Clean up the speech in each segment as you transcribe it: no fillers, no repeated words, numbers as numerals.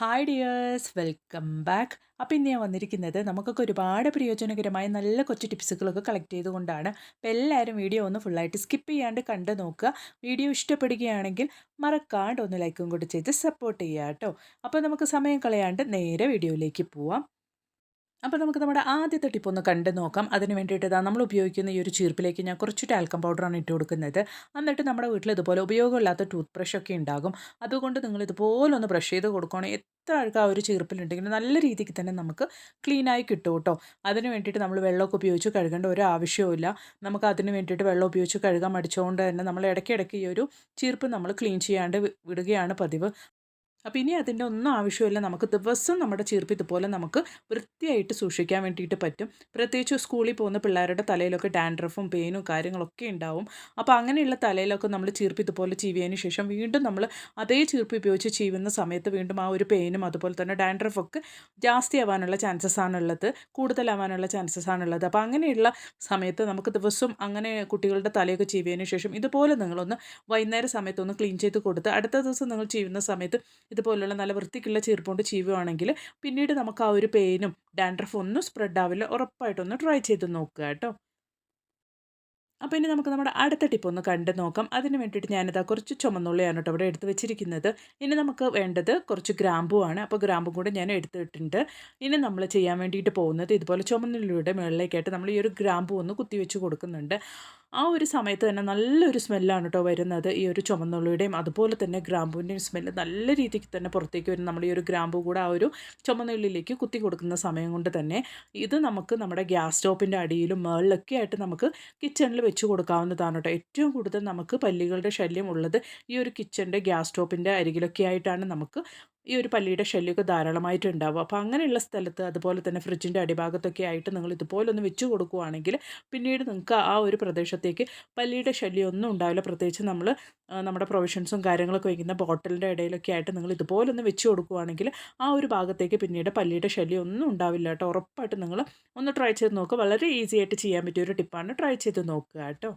Hi dears, welcome back. അപ്പോൾ ഇന്ന് ഞാൻ വന്നിരിക്കുന്നത് നമുക്കൊക്കെ ഒരുപാട് പ്രയോജനകരമായ നല്ല കൊച്ചു ടിപ്സുകളൊക്കെ കളക്ട് ചെയ്തുകൊണ്ടാണ്. അപ്പോൾ എല്ലാവരും വീഡിയോ ഒന്ന് ഫുള്ളായിട്ട് സ്കിപ്പ് ചെയ്യാണ്ട് കണ്ടു നോക്കുക. വീഡിയോ ഇഷ്ടപ്പെടുകയാണെങ്കിൽ മറക്കാണ്ട് ഒന്ന് ലൈക്കും കൂടി ചെയ്ത് സപ്പോർട്ട് ചെയ്യുക കേട്ടോ. അപ്പോൾ നമുക്ക് സമയം കളയാണ്ട് നേരെ വീഡിയോയിലേക്ക് പോവാം. അപ്പോൾ നമുക്ക് നമ്മുടെ ആദ്യത്തെ ടിപ്പ് ഒന്ന് കണ്ട് നോക്കാം. അതിന് വേണ്ടിയിട്ട് നമ്മൾ ഉപയോഗിക്കുന്ന ഈ ഒരു ചീർപ്പിലേക്ക് ഞാൻ കുറച്ച് ടാൽക്കം പൗഡറാണ് ഇട്ട് കൊടുക്കുന്നത്. എന്നിട്ട് നമ്മുടെ വീട്ടിൽ ഇതുപോലെ ഉപയോഗമില്ലാത്ത ടൂത്ത് ബ്രഷൊക്കെ ഉണ്ടാകും. അതുകൊണ്ട് നിങ്ങൾ ഇതുപോലെ ഒന്ന് ബ്രഷ് ചെയ്ത് കൊടുക്കുകയാണെങ്കിൽ എത്ര അഴുക്ക് ആ ഒരു ചീർപ്പിലുണ്ടെങ്കിലും നല്ല രീതിക്ക് തന്നെ നമുക്ക് ക്ലീനായി കിട്ടും കേട്ടോ. അതിന് വേണ്ടിയിട്ട് നമ്മൾ വെള്ളമൊക്കെ ഉപയോഗിച്ച് കഴുകേണ്ട ഒരു ആവശ്യവുമില്ല. നമുക്ക് അതിന് വേണ്ടിയിട്ട് വെള്ളം ഉപയോഗിച്ച് കഴുകാൻ മടിച്ചുകൊണ്ട് തന്നെ നമ്മൾ ഇടയ്ക്കിടയ്ക്ക് ഈ ഒരു ചീർപ്പ് നമ്മൾ ക്ലീൻ ചെയ്യാണ്ട് വിടുകയാണ് പതിവ്. അപ്പോൾ ഇനി അതിൻ്റെ ഒന്നും ആവശ്യമില്ല. നമുക്ക് ദിവസം നമ്മുടെ ചീർപ്പ് ഇതുപോലെ നമുക്ക് വൃത്തിയായിട്ട് സൂക്ഷിക്കാൻ വേണ്ടിയിട്ട് പറ്റും. പ്രത്യേകിച്ച് സ്കൂളിൽ പോകുന്ന പിള്ളേരുടെ തലയിലൊക്കെ ഡാൻഡ്രഫും പെയിനും കാര്യങ്ങളൊക്കെ ഉണ്ടാവും. അപ്പോൾ അങ്ങനെയുള്ള തലയിലൊക്കെ നമ്മൾ ചീർപ്പ് ഇതുപോലെ ചീവിയതിന് ശേഷം വീണ്ടും നമ്മൾ അതേ ചീർപ്പ് ഉപയോഗിച്ച് ചീവുന്ന സമയത്ത് വീണ്ടും ആ ഒരു പെയിനും അതുപോലെ തന്നെ ഡാൻഡ്രഫൊക്കെ ജാസ്തി ആവാനുള്ള ചാൻസസ് ആണുള്ളത്, കൂടുതലാവാനുള്ള ചാൻസസ് ആണുള്ളത്. അപ്പോൾ അങ്ങനെയുള്ള സമയത്ത് നമുക്ക് ദിവസം അങ്ങനെ കുട്ടികളുടെ തലയൊക്കെ ചീവിയതിന് ശേഷം ഇതുപോലെ നിങ്ങളൊന്ന് വൈകുന്നേര സമയത്തൊന്ന് ക്ലീൻ ചെയ്ത് കൊടുത്ത് അടുത്ത ദിവസം നിങ്ങൾ ചെയ്യുന്ന സമയത്ത് ഇതുപോലുള്ള നല്ല വൃത്തിക്കുള്ള ചീർപ്പുകൊണ്ട് ചീവുകയാണെങ്കിൽ പിന്നീട് നമുക്ക് ആ ഒരു പെയിനും ഡാൻഡ്രഫും ഒന്നും സ്പ്രെഡ് ആവില്ല. ഉറപ്പായിട്ടൊന്ന് ട്രൈ ചെയ്ത് നോക്കുക കേട്ടോ. അപ്പോൾ ഇനി നമുക്ക് നമ്മുടെ അടുത്ത ടിപ്പ് ഒന്ന് കണ്ട് നോക്കാം. അതിന് വേണ്ടിയിട്ട് ഞാനിതാ കുറച്ച് ചുമന്നുള്ളിയാണ് കേട്ടോ ഇവിടെ എടുത്ത് വെച്ചിരിക്കുന്നത്. ഇനി നമുക്ക് വേണ്ടത് കുറച്ച് ഗ്രാമ്പുവാണ്. അപ്പോൾ ഗ്രാമ്പും കൂടെ ഞാൻ എടുത്തിട്ടുണ്ട്. ഇനി നമ്മൾ ചെയ്യാൻ വേണ്ടിയിട്ട് പോകുന്നത് ഇതുപോലെ ചുമന്നുള്ളിയുടെ മുകളിലേക്കായിട്ട് നമ്മൾ ഈ ഒരു ഗ്രാമ്പു ഒന്ന് കുത്തിവെച്ച് കൊടുക്കുന്നുണ്ട്. ആ ഒരു സമയത്ത് തന്നെ നല്ലൊരു സ്മെല്ലാണ് കേട്ടോ വരുന്നത്. ഈ ഒരു ചുമന്നുള്ളിയുടെയും അതുപോലെ തന്നെ ഗ്രാമ്പൂവിൻ്റെയും സ്മെല്ല് നല്ല രീതിക്ക് തന്നെ പുറത്തേക്ക് വരും. നമ്മൾ ഈ ഒരു ഗ്രാമ്പു കൂടെ ആ ഒരു ചുമന്നുള്ളിലേക്ക് കുത്തി കൊടുക്കുന്ന സമയം കൊണ്ട് തന്നെ ഇത് നമുക്ക് നമ്മുടെ ഗ്യാസ് സ്റ്റോപ്പിൻ്റെ അടിയിലും മുകളിലൊക്കെ ആയിട്ട് നമുക്ക് കിച്ചണിൽ വെച്ച് കൊടുക്കാവുന്നതാണ് കേട്ടോ. ഏറ്റവും കൂടുതൽ നമുക്ക് പല്ലികളുടെ ശല്യം ഉള്ളത് ഈ ഒരു കിച്ചണിൻ്റെ ഗ്യാസ് സ്റ്റോപ്പിൻ്റെ അരികിലൊക്കെ ആയിട്ടാണ് നമുക്ക് ഈ ഒരു പല്ലിയുടെ ശല്യമൊക്കെ ധാരാളമായിട്ട് ഉണ്ടാവും. അപ്പോൾ അങ്ങനെയുള്ള സ്ഥലത്ത് അതുപോലെ തന്നെ ഫ്രിഡ്ജിൻ്റെ അടിഭാഗത്തൊക്കെ ആയിട്ട് നിങ്ങൾ ഇതുപോലെ ഒന്ന് വെച്ച് കൊടുക്കുകയാണെങ്കിൽ പിന്നീട് നിങ്ങൾക്ക് ആ ഒരു പ്രദേശത്തേക്ക് പല്ലിയുടെ ശല്യം ഒന്നും ഉണ്ടാവില്ല. പ്രത്യേകിച്ച് നമ്മൾ നമ്മുടെ പ്രൊവിഷൻസും കാര്യങ്ങളൊക്കെ വയ്ക്കുന്ന ബോട്ടിലിൻ്റെ ഇടയിലൊക്കെ ആയിട്ട് നിങ്ങൾ ഇതുപോലെ ഒന്ന് വെച്ച് കൊടുക്കുകയാണെങ്കിൽ ആ ഒരു ഭാഗത്തേക്ക് പിന്നീട് പല്ലിയുടെ ശല്യം ഒന്നും ഉണ്ടാവില്ല കേട്ടോ. ഉറപ്പായിട്ട് നിങ്ങൾ ഒന്ന് ട്രൈ ചെയ്ത് നോക്കുക. വളരെ ഈസി ആയിട്ട് ചെയ്യാൻ പറ്റിയ ഒരു ടിപ്പാണ്. ട്രൈ ചെയ്ത് നോക്കുക കേട്ടോ.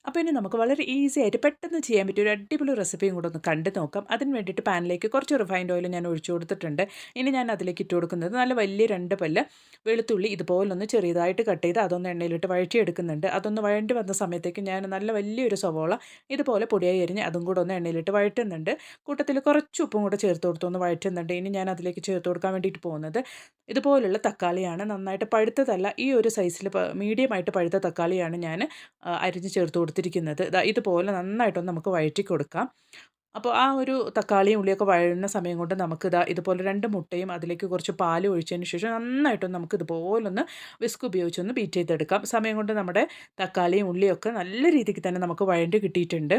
അപ്പോൾ ഇനി നമുക്ക് വളരെ ഈസി ആയിട്ട് പെട്ടെന്ന് ചെയ്യാൻ പറ്റിയ ഒരു അടിപൊളി റെസിപ്പിയും കൂടെ ഒന്ന് കണ്ടു നോക്കാം. അതിന് വേണ്ടിയിട്ട് പാനിലേക്ക് കുറച്ച് റിഫൈൻഡ് ഓയിൽ ഞാൻ ഒഴിച്ചു കൊടുത്തിട്ടുണ്ട്. ഇനി ഞാൻ അതിലേക്ക് ഇട്ട് കൊടുക്കുന്നത് നല്ല വലിയ 2 പല്ല് വെളുത്തുള്ളി ഇതുപോലൊന്ന് ചെറിയതായിട്ട് കട്ട് ചെയ്ത് അതൊന്ന് എണ്ണയിലിട്ട് വഴറ്റിയെടുക്കുന്നുണ്ട്. അതൊന്ന് വഴണ്ടി വന്ന സമയത്തേക്ക് ഞാൻ നല്ല വലിയൊരു സവോള ഇതുപോലെ പൊടിയായി അരിഞ്ഞ് അതും കൂടെ ഒന്ന് എണ്ണയിലിട്ട് വഴറ്റുന്നുണ്ട്. കൂട്ടത്തിൽ കുറച്ച് ഉപ്പും കൂടെ ചേർത്ത് കൊടുത്തൊന്ന് വഴറ്റുന്നുണ്ട്. ഇനി ഞാൻ അതിലേക്ക് ചേർത്ത് കൊടുക്കാൻ വേണ്ടിയിട്ട് പോകുന്നത് ഇതുപോലുള്ള തക്കാളിയാണ്. നന്നായിട്ട് പഴുത്തതല്ല, ഈ ഒരു സൈസിൽ മീഡിയമായിട്ട് പഴുത്ത തക്കാളിയാണ് ഞാൻ അരിഞ്ഞ് ചേർത്ത് കൊടുത്തിരിക്കുന്നത്. ഇതുപോലെ നന്നായിട്ടൊന്ന് നമുക്ക് വഴറ്റി കൊടുക്കാം. അപ്പോൾ ആ ഒരു തക്കാളിയും ഉള്ളിയൊക്കെ വഴഴുന്ന സമയം കൊണ്ട് നമുക്ക് ഇതുപോലെ 2 മുട്ടയും അതിലേക്ക് കുറച്ച് പാലും ഒഴിച്ചതിന് ശേഷം നന്നായിട്ടൊന്ന് നമുക്ക് ഇതുപോലൊന്ന് വിസ്ക് ഉപയോഗിച്ചൊന്ന് ബീറ്റ് ചെയ്തെടുക്കാം. സമയം കൊണ്ട് നമ്മുടെ തക്കാളിയും ഉള്ളിയൊക്കെ നല്ല രീതിക്ക് തന്നെ നമുക്ക് വഴണ്ടി കിട്ടിയിട്ടുണ്ട്.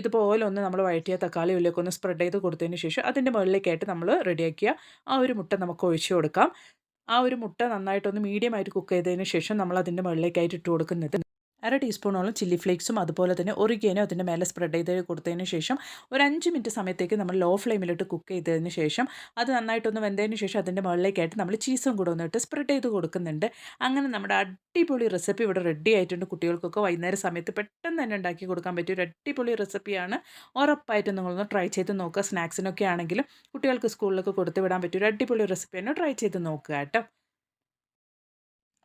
ഇതുപോലെ ഒന്ന് നമ്മൾ വഴറ്റിയ തക്കാളി ഉള്ളിയൊക്കെ ഒന്ന് സ്പ്രെഡ് ചെയ്ത് കൊടുത്തതിന് ശേഷം അതിൻ്റെ മുകളിലേക്കായിട്ട് നമ്മൾ റെഡിയാക്കിയ ആ ഒരു മുട്ട നമുക്ക് ഒഴിച്ചു കൊടുക്കാം. ആ ഒരു മുട്ട നന്നായിട്ടൊന്ന് മീഡിയമായിട്ട് കുക്ക് ചെയ്തതിന് ശേഷം നമ്മൾ അതിൻ്റെ മുകളിലേക്കായിട്ട് ഇട്ട് കൊടുക്കുന്നത് 1/2 ടീസ്പൂണോളം ചില്ലി ഫ്ലേക്സും അതുപോലെ തന്നെ ഒറിഗാനോ അതിൻ്റെ മേലെ സ്പ്രെഡ് ചെയ്ത് കൊടുത്തതിന് ശേഷം ഒരു 5 മിനിറ്റ് സമയത്തേക്ക് നമ്മൾ ലോ ഫ്ലെയിമിലിട്ട് കുക്ക് ചെയ്തതിന് ശേഷം അത് നന്നായിട്ടൊന്ന് വെന്തതിന് ശേഷം അതിൻ്റെ മുകളിലേക്കായിട്ട് നമ്മൾ ചീസും കൂടെ ഒന്നിട്ട് സ്പ്രെഡ് ചെയ്ത് കൊടുക്കുന്നുണ്ട്. അങ്ങനെ നമ്മുടെ അടിപൊളി റെസിപ്പി ഇവിടെ റെഡി ആയിട്ടുണ്ട്. കുട്ടികൾക്കൊക്കെ വൈകുന്നേര സമയത്ത് പെട്ടെന്ന് തന്നെ ഉണ്ടാക്കി കൊടുക്കാൻ പറ്റിയ ഒരു അടിപൊളി റെസിപ്പിയാണ്. ഉറപ്പായിട്ടും നിങ്ങളൊന്ന് ട്രൈ ചെയ്ത് നോക്കുക. സ്നാക്സിനൊക്കെ ആണെങ്കിലും കുട്ടികൾക്ക് സ്കൂളിലൊക്കെ കൊടുത്ത് വിടാൻ പറ്റിയ ഒരു അടിപൊളി റെസിപ്പിയാണ്. ട്രൈ ചെയ്ത് നോക്കുക കേട്ടോ.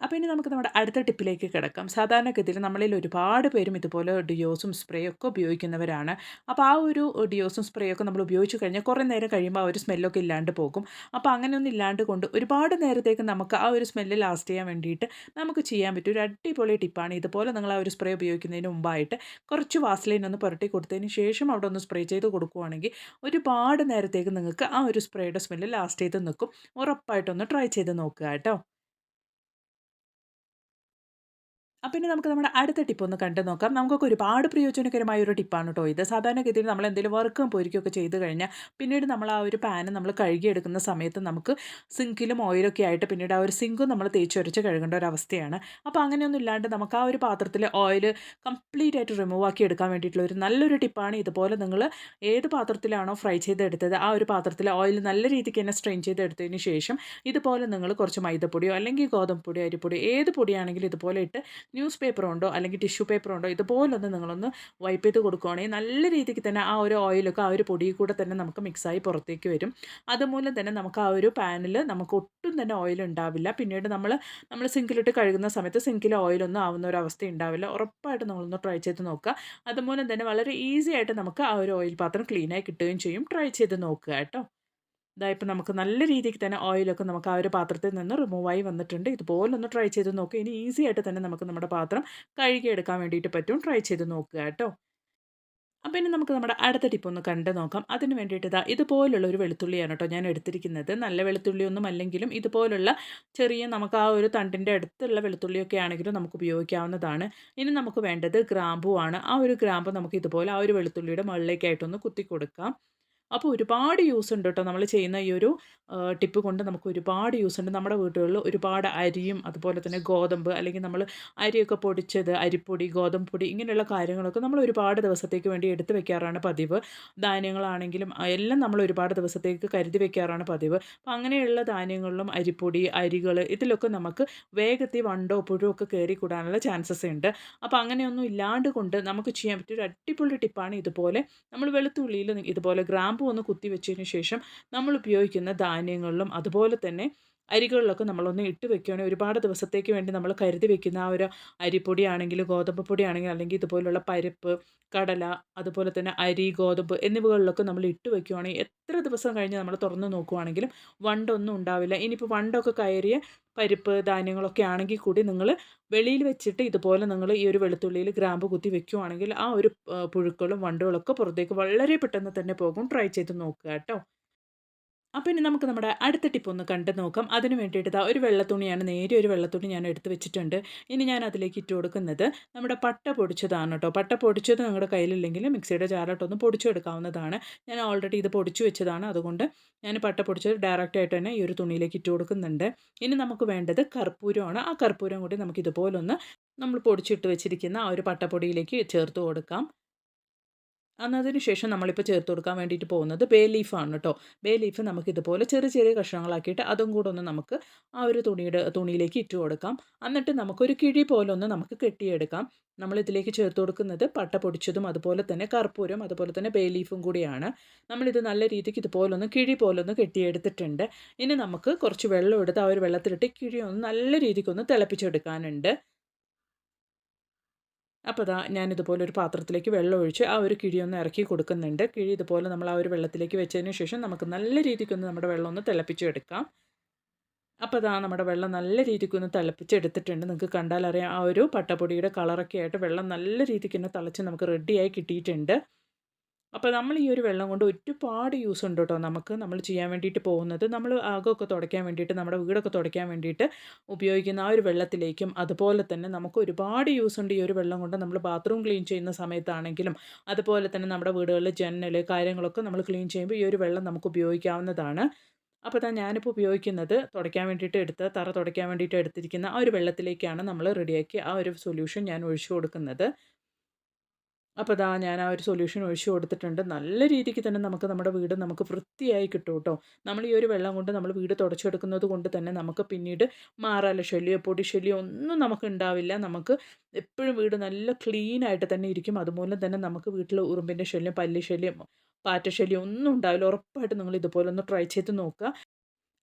അപ്പോൾ ഇനി നമുക്ക് നമ്മുടെ അടുത്ത ടിപ്പിലേക്ക് കിടക്കാം. സാധാരണഗതിയിൽ നമ്മളിൽ ഒരുപാട് പേരും ഇതുപോലെ ഡിയോസും സ്പ്രേ ഒക്കെ ഉപയോഗിക്കുന്നവരാണ്. അപ്പോൾ ആ ഒരു ഡിയോസും സ്പ്രേ ഒക്കെ നമ്മൾ ഉപയോഗിച്ച് കഴിഞ്ഞാൽ കുറേ നേരം കഴിയുമ്പോൾ ആ ഒരു സ്മെല്ലൊക്കെ ഇല്ലാണ്ട് പോകും. അപ്പോൾ അങ്ങനെയൊന്നും ഇല്ലാണ്ട് കൊണ്ട് ഒരുപാട് നേരത്തേക്ക് നമുക്ക് ആ ഒരു സ്മെല്ല് ലാസ്റ്റ് ചെയ്യാൻ വേണ്ടിയിട്ട് നമുക്ക് ചെയ്യാൻ പറ്റിയ ഒരു അടിപൊളി ടിപ്പാണ്. ഇതുപോലെ നിങ്ങൾ ആ ഒരു സ്പ്രേ ഉപയോഗിക്കുന്നതിന് മുമ്പായിട്ട് കുറച്ച് വാസലൈൻ ഒന്ന് പുരട്ടി കൊടുത്തതിന് ശേഷം അവിടെ ഒന്ന് സ്പ്രേ ചെയ്ത് കൊടുക്കുകയാണെങ്കിൽ ഒരുപാട് നേരത്തേക്ക് നിങ്ങൾക്ക് ആ ഒരു സ്പ്രേയുടെ സ്മെല്ല് ലാസ്റ്റ് ചെയ്ത് നിൽക്കും. ഉറപ്പായിട്ടൊന്ന് ട്രൈ ചെയ്ത് നോക്കുക കേട്ടോ. അപ്പം ഇനി നമുക്ക് നമ്മുടെ അടുത്ത ടിപ്പ് ഒന്ന് കണ്ടു നോക്കാം. നമുക്കൊക്കെ ഒരുപാട് പ്രയോജനകരമായ ഒരു ടിപ്പാണ് കേട്ടോ ഇത്. സാധാരണഗതിയിൽ നമ്മൾ എന്തെങ്കിലും വർക്കും പൊരിക്കുകയൊക്കെ ചെയ്ത് കഴിഞ്ഞാൽ പിന്നീട് നമ്മൾ ആ ഒരു പാന് നമ്മൾ കഴുകിയെടുക്കുന്ന സമയത്ത് നമുക്ക് സിങ്കിലും ഓയിലൊക്കെ ആയിട്ട് പിന്നീട് ആ ഒരു സിങ്കും നമ്മൾ തേച്ചൊരച്ച് കഴുകേണ്ട ഒരു അവസ്ഥയാണ്. അപ്പോൾ അങ്ങനെയൊന്നും ഇല്ലാണ്ട് നമുക്ക് ആ ഒരു പാത്രത്തിലെ ഓയിൽ കംപ്ലീറ്റ് ആയിട്ട് റിമൂവ് ആക്കി എടുക്കാൻ വേണ്ടിയിട്ടുള്ള ഒരു നല്ലൊരു ടിപ്പാണ്. ഇതുപോലെ നിങ്ങൾ ഏത് പാത്രത്തിലാണോ ഫ്രൈ ചെയ്തെടുത്തത് ആ ഒരു പാത്രത്തിലെ ഓയിൽ നല്ല രീതിക്ക് തന്നെ സ്ട്രെയിൻ ചെയ്തെടുത്തതിന് ശേഷം ഇതുപോലെ നിങ്ങൾ കുറച്ച് മൈദപ്പൊടിയോ അല്ലെങ്കിൽ ഗോതമ്പ് പൊടിയോ അരിപ്പൊടിയോ ഏത് പൊടിയാണെങ്കിലും ഇതുപോലെ ഇട്ട് ന്യൂസ് പേപ്പർ ഉണ്ടോ അല്ലെങ്കിൽ ടിഷ്യൂ പേപ്പർ ഉണ്ടോ ഇതുപോലൊന്ന് നിങ്ങളൊന്ന് വൈപ്പ് ചെയ്ത് കൊടുക്കുകയാണെങ്കിൽ നല്ല രീതിക്ക് തന്നെ ആ ഒരു ഓയിലൊക്കെ ആ ഒരു പൊടിയിൽ കൂടെ തന്നെ നമുക്ക് മിക്സായി പുറത്തേക്ക് വരും. അതുമൂലം തന്നെ നമുക്ക് ആ ഒരു പാനിൽ നമുക്ക് ഒട്ടും തന്നെ ഓയിൽ ഉണ്ടാവില്ല. പിന്നീട് നമ്മൾ സിങ്കിലിട്ട് കഴുകുന്ന സമയത്ത് സിങ്കിലെ ഓയിലൊന്നും ആവുന്ന ഒരു അവസ്ഥ ഉണ്ടാവില്ല. ഉറപ്പായിട്ടും നിങ്ങളൊന്ന് ട്രൈ ചെയ്ത് നോക്കുക. അതുമൂലം തന്നെ വളരെ ഈസി ആയിട്ട് നമുക്ക് ആ ഒരു ഓയിൽ പാത്രം ക്ലീനായി കിട്ടുകയും ചെയ്യും. ട്രൈ ചെയ്ത് നോക്കുക കേട്ടോ. ദാ ഇപ്പം നമുക്ക് നല്ല രീതിക്ക് തന്നെ ഓയിലൊക്കെ നമുക്ക് ആ ഒരു പാത്രത്തിൽ നിന്ന് റിമൂവായി വന്നിട്ടുണ്ട്. ഇതുപോലൊന്ന് ട്രൈ ചെയ്ത് നോക്കുക. ഇനി ഈസി ആയിട്ട് തന്നെ നമുക്ക് നമ്മുടെ പാത്രം കഴുകിയെടുക്കാൻ വേണ്ടിയിട്ട് പറ്റും. ട്രൈ ചെയ്ത് നോക്കുക കേട്ടോ. അപ്പോൾ ഇനി നമുക്ക് നമ്മുടെ അടുത്ത ടിപ്പ് ഒന്ന് കണ്ട് നോക്കാം. അതിന് വേണ്ടിയിട്ട് ഇതാ ഇതുപോലുള്ള ഒരു വെളുത്തുള്ളിയാണ് കേട്ടോ ഞാൻ എടുത്തിരിക്കുന്നത്. നല്ല വെളുത്തുള്ളിയൊന്നും അല്ലെങ്കിലും ഇതുപോലുള്ള ചെറിയ നമുക്ക് ആ ഒരു തണ്ടിൻ്റെ അടുത്തുള്ള വെളുത്തുള്ളിയൊക്കെ ആണെങ്കിലും നമുക്ക് ഉപയോഗിക്കാവുന്നതാണ്. ഇനി നമുക്ക് വേണ്ടത് ഗ്രാമ്പൂ ആണ്. ആ ഒരു ഗ്രാമ്പൂ നമുക്ക് ഇതുപോലെ ആ ഒരു വെളുത്തുള്ളിയുടെ മുകളിലേക്കായിട്ടൊന്ന് കുത്തി കൊടുക്കാം. അപ്പോൾ ഒരുപാട് യൂസ് ഉണ്ട് കേട്ടോ. നമ്മൾ ചെയ്യുന്ന ഈ ഒരു ടിപ്പ് കൊണ്ട് നമുക്ക് ഒരുപാട് യൂസ് ഉണ്ട്. നമ്മുടെ വീടുകളിൽ ഒരുപാട് അരിയും അതുപോലെ തന്നെ ഗോതമ്പ് അല്ലെങ്കിൽ നമ്മൾ അരിയൊക്കെ പൊടിച്ചത്, അരിപ്പൊടി, ഗോതമ്പ് പൊടി ഇങ്ങനെയുള്ള കാര്യങ്ങളൊക്കെ നമ്മൾ ഒരുപാട് ദിവസത്തേക്ക് വേണ്ടി എടുത്ത് വെക്കാറാണ് പതിവ്. ധാന്യങ്ങളാണെങ്കിലും എല്ലാം നമ്മൾ ഒരുപാട് ദിവസത്തേക്ക് കരുതി വെക്കാറാണ് പതിവ്. അപ്പോൾ അങ്ങനെയുള്ള ധാന്യങ്ങളിലും അരിപ്പൊടി, അരികൾ ഇതിലൊക്കെ നമുക്ക് വേഗത്തിൽ വണ്ടോ പുഴുവോ ഒക്കെ കയറിക്കൂടാനുള്ള ചാൻസസ് ഉണ്ട്. അപ്പോൾ അങ്ങനെയൊന്നും ഇല്ലാണ്ട് കൊണ്ട് നമുക്ക് ചെയ്യാൻ പറ്റിയ ഒരു അടിപൊളി ടിപ്പാണ് ഇതുപോലെ നമ്മൾ വെളുത്തുള്ളിയിൽ ഇതുപോലെ ഗ്രാമ്പൂ ഒന്ന് കുത്തി വെച്ചതിന് ശേഷം നമ്മൾ ഉപയോഗിക്കുന്ന ധാന്യങ്ങളിലും അതുപോലെ തന്നെ അരികളിലൊക്കെ നമ്മളൊന്ന് ഇട്ട് വെക്കുകയാണെങ്കിൽ ഒരുപാട് ദിവസത്തേക്ക് വേണ്ടി നമ്മൾ കരുതി വെക്കുന്ന ആ ഒരു അരിപ്പൊടിയാണെങ്കിലും ഗോതമ്പ് പൊടിയാണെങ്കിലും അല്ലെങ്കിൽ ഇതുപോലുള്ള പരിപ്പ്, കടല, അതുപോലെ തന്നെ അരി, ഗോതമ്പ് എന്നിവകളിലൊക്കെ നമ്മൾ ഇട്ട് വെക്കുകയാണെങ്കിൽ എത്ര ദിവസം കഴിഞ്ഞ് നമ്മൾ തുറന്ന് നോക്കുവാണെങ്കിലും വണ്ടൊന്നും ഉണ്ടാവില്ല. ഇനിയിപ്പോൾ വണ്ടൊക്കെ കയറിയ പരിപ്പ്, ധാന്യങ്ങളൊക്കെ ആണെങ്കിൽ കൂടി നിങ്ങൾ വെളിയിൽ വെച്ചിട്ട് ഇതുപോലെ നിങ്ങൾ ഈ ഒരു വെളുത്തുള്ളിയിൽ ഗ്രാമ്പ് കുത്തി വെക്കുവാണെങ്കിൽ ആ ഒരു പുഴുക്കളും വണ്ടുകളൊക്കെ പുറത്തേക്ക് വളരെ പെട്ടെന്ന് തന്നെ പോകും. ട്രൈ ചെയ്ത് നോക്കുക കേട്ടോ. അപ്പോൾ ഇനി നമുക്ക് നമ്മുടെ അടുത്ത ടിപ്പ് ഒന്ന് കണ്ട് നോക്കാം. അതിന് വേണ്ടിയിട്ട് ദാ ഒരു വെള്ള തുണിയാണ്, നേരിയ ഒരു വെള്ള തുണി ഞാൻ എടുത്ത് വെച്ചിട്ടുണ്ട്. ഇനി ഞാൻ അതിലേക്ക് ഇട്ട് കൊടുക്കുന്നത് നമ്മുടെ പട്ട പൊടിച്ചതാണ് കേട്ടോ. പട്ട പൊടിച്ചത് നിങ്ങളുടെ കയ്യിലില്ലെങ്കിൽ മിക്സിയുടെ ജാറിലോട്ടൊന്ന് പൊടിച്ചെടുക്കാവുന്നതാണ്. ഞാൻ ഓൾറെഡി ഇത് പൊടിച്ചു വെച്ചതാണ്. അതുകൊണ്ട് ഞാൻ പട്ട പൊടിച്ചത് ഡയറക്റ്റ് ആയിട്ട് തന്നെ ഈ ഒരു തുണിയിലേക്ക് ഇട്ട് കൊടുക്കുന്നുണ്ട്. ഇനി നമുക്ക് വേണ്ടത് കർപ്പൂരമാണ്. ആ കർപ്പൂരം കൂടി നമുക്ക് ഇതുപോലൊന്ന് നമ്മൾ പൊടിച്ചിട്ട് വെച്ചിരിക്കുന്ന ആ ഒരു പട്ടപ്പൊടിയിലേക്ക് ചേർത്ത് കൊടുക്കാം. അതിന് ശേഷം നമ്മളിപ്പോൾ ചേർത്ത് കൊടുക്കാൻ വേണ്ടിയിട്ട് പോകുന്നത് ബേ ലീഫാണ് കേട്ടോ. ബേ ലീഫ് നമുക്ക് ഇതുപോലെ ചെറിയ ചെറിയ കഷ്ണങ്ങളാക്കിയിട്ട് അതും കൂടെ ഒന്ന് നമുക്ക് ആ ഒരു തുണിയിലേക്ക് ഇട്ട് കൊടുക്കാം. എന്നിട്ട് നമുക്കൊരു കിഴി പോലെ ഒന്ന് നമുക്ക് കെട്ടിയെടുക്കാം. നമ്മളിതിലേക്ക് ചേർത്ത് കൊടുക്കുന്നത് പട്ട പൊടിച്ചതും അതുപോലെ തന്നെ കർപ്പൂരം അതുപോലെ തന്നെ ബേ ലീഫും കൂടിയാണ്. നമ്മളിത് നല്ല രീതിക്ക് ഇതുപോലൊന്ന് കിഴി പോലൊന്ന് കെട്ടിയെടുത്തിട്ടുണ്ട്. ഇനി നമുക്ക് കുറച്ച് വെള്ളം എടുത്ത് ആ ഒരു വെള്ളത്തിലിട്ട് കിഴി ഒന്ന് നല്ല രീതിക്കൊന്ന് തിളപ്പിച്ചെടുക്കാനുണ്ട്. അപ്പോൾ ദാ ഞാനിതുപോലെ ഒരു പാത്രത്തിലേക്ക് വെള്ളം ഒഴിച്ച് ആ ഒരു കിഴി ഒന്ന് ഇറക്കി കൊടുക്കുന്നുണ്ട്. കിഴി ഇതുപോലെ നമ്മൾ ആ ഒരു വെള്ളത്തിലേക്ക് വെച്ചതിന് ശേഷം നമുക്ക് നല്ല രീതിക്കൊന്ന് നമ്മുടെ വെള്ളം ഒന്ന് തിളപ്പിച്ചെടുക്കാം. അപ്പോൾ ദാ നമ്മുടെ വെള്ളം നല്ല രീതിക്കൊന്ന് തിളപ്പിച്ചെടുത്തിട്ടുണ്ട്. നിങ്ങൾക്ക് കണ്ടാലറിയാം ആ ഒരു പട്ടപ്പൊടിയുടെ കളറൊക്കെ ആയിട്ട് വെള്ളം നല്ല രീതിക്ക് തന്നെ തിളച്ച് നമുക്ക് റെഡിയായി കിട്ടിയിട്ടുണ്ട്. അപ്പോൾ നമ്മൾ ഈ ഒരു വെള്ളം കൊണ്ട് ഒരുപാട് യൂസ് ഉണ്ട് കേട്ടോ നമുക്ക്. നമ്മൾ ചെയ്യാൻ വേണ്ടിയിട്ട് പോകുന്നത് നമ്മൾ അകമൊക്കെ തുടയ്ക്കാൻ വേണ്ടിയിട്ട് നമ്മുടെ വീടൊക്കെ തുടയ്ക്കാൻ വേണ്ടിയിട്ട് ഉപയോഗിക്കുന്ന ആ ഒരു വെള്ളത്തിലേക്കും അതുപോലെ തന്നെ നമുക്ക് ഒരുപാട് യൂസ് ഉണ്ട് ഈ ഒരു വെള്ളം കൊണ്ട്. നമ്മൾ ബാത്റൂം ക്ലീൻ ചെയ്യുന്ന സമയത്താണെങ്കിലും അതുപോലെ തന്നെ നമ്മുടെ വീടുകളിൽ ജനൽ കാര്യങ്ങളൊക്കെ നമ്മൾ ക്ലീൻ ചെയ്യുമ്പോൾ ഈ ഒരു വെള്ളം നമുക്ക് ഉപയോഗിക്കാവുന്നതാണ്. അപ്പോൾ ഞാനിപ്പോൾ ഉപയോഗിക്കുന്നത് തുടയ്ക്കാൻ വേണ്ടിയിട്ട് തറ തുടയ്ക്കാൻ വേണ്ടിയിട്ട് എടുത്തിരിക്കുന്ന ആ ഒരു വെള്ളത്തിലേക്കാണ് നമ്മൾ റെഡിയാക്കി ആ ഒരു സൊല്യൂഷൻ ഞാൻ ഒഴിച്ചു കൊടുക്കുന്നത്. അപ്പോൾ ഞാൻ ആ ഒരു സൊല്യൂഷൻ ഒഴിച്ച് കൊടുത്തിട്ടുണ്ട്. നല്ല രീതിക്ക് തന്നെ നമുക്ക് നമ്മുടെ വീട് നമുക്ക് വൃത്തിയായി കിട്ടും കേട്ടോ. നമ്മൾ ഈ ഒരു വെള്ളം കൊണ്ട് നമ്മൾ വീട് തുടച്ചെടുക്കുന്നത് കൊണ്ട് തന്നെ നമുക്ക് പിന്നീട് മാറാല ശല്യമോ പൊടി ശല്യമോ ഒന്നും നമുക്ക് ഉണ്ടാവില്ല. നമുക്ക് എപ്പോഴും വീട് നല്ല ക്ലീൻ ആയിട്ട് തന്നെ ഇരിക്കും. അതുമൂലം തന്നെ നമുക്ക് വീട്ടിൽ ഉറുമ്പിൻ്റെ ശല്യം, പല്ലി ശല്യം, പാറ്റ ശല്യം ഒന്നും ഉണ്ടാവില്ല. ഉറപ്പായിട്ടും നിങ്ങൾ ഇതുപോലെ ഒന്ന് ട്രൈ ചെയ്ത് നോക്കുക.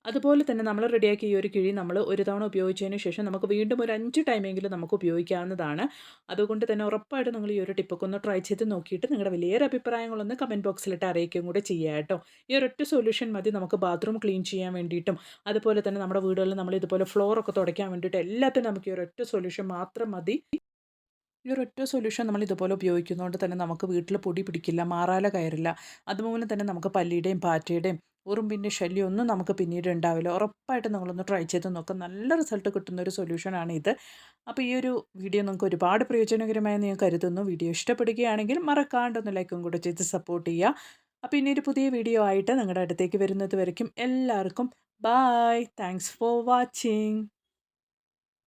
അതുപോലെ തന്നെ നമ്മൾ റെഡിയാക്കിയ ഈ ഒരു കിഴി നമ്മൾ ഒരു തവണ ഉപയോഗിച്ചതിന് ശേഷം നമുക്ക് വീണ്ടും ഒരു 5 ടൈമെങ്കിലും നമുക്ക് ഉപയോഗിക്കാവുന്നതാണ്. അതുകൊണ്ട് തന്നെ ഉറപ്പായിട്ടും നിങ്ങൾ ഈ ഒരു ടിപ്പൊക്കെ ഒന്ന് ട്രൈ ചെയ്ത് നോക്കിയിട്ട് നിങ്ങളുടെ വലിയൊരു അഭിപ്രായങ്ങളൊന്ന് കമൻറ്റ് ബോക്സിലിട്ട് അറിയിക്കുകയും കൂടെ ചെയ്യുക കേട്ടോ. ഈ ഒരൊറ്റ സൊല്യൂഷൻ മതി നമുക്ക് ബാത്റൂം ക്ലീൻ ചെയ്യാൻ വേണ്ടിയിട്ടും അതുപോലെ തന്നെ നമ്മുടെ വീടുകളിൽ നമ്മൾ ഇതുപോലെ ഫ്ലോറൊക്കെ തുടയ്ക്കാൻ വേണ്ടിയിട്ട് എല്ലാത്തിനും നമുക്ക് ഈ ഒരൊറ്റ സൊല്യൂഷൻ മാത്രം മതി. ഈ ഒരൊറ്റ സൊല്യൂഷൻ നമ്മൾ ഇതുപോലെ ഉപയോഗിക്കുന്നതുകൊണ്ട് തന്നെ നമുക്ക് വീട്ടിൽ പൊടി പിടിക്കില്ല, മാറാല കയറില്ല. അതുപോലെ തന്നെ നമുക്ക് പല്ലിയുടെയും പാറ്റയുടെയും ഉറുമ്പിൻ്റെ ശല്യം ഒന്നും നമുക്ക് പിന്നീട് ഉണ്ടാവില്ല. ഉറപ്പായിട്ടും നിങ്ങളൊന്ന് ട്രൈ ചെയ്ത് നോക്കുക. നല്ല റിസൾട്ട് കിട്ടുന്ന ഒരു സൊല്യൂഷനാണ് ഇത്. അപ്പോൾ ഈ ഒരു വീഡിയോ നിങ്ങൾക്ക് ഒരുപാട് പ്രയോജനകരമായി ഞാൻ കരുതുന്നു. വീഡിയോ ഇഷ്ടപ്പെടുകയാണെങ്കിൽ മറക്കാണ്ടൊന്ന് ലൈക്കും കൂടെ ചെയ്ത് സപ്പോർട്ട് ചെയ്യുക. അപ്പോൾ ഇനി ഒരു പുതിയ വീഡിയോ ആയിട്ട് നിങ്ങളുടെ അടുത്തേക്ക് വരുന്നത് വരയ്ക്കും എല്ലാവർക്കും ബായ്. Thanks for watching.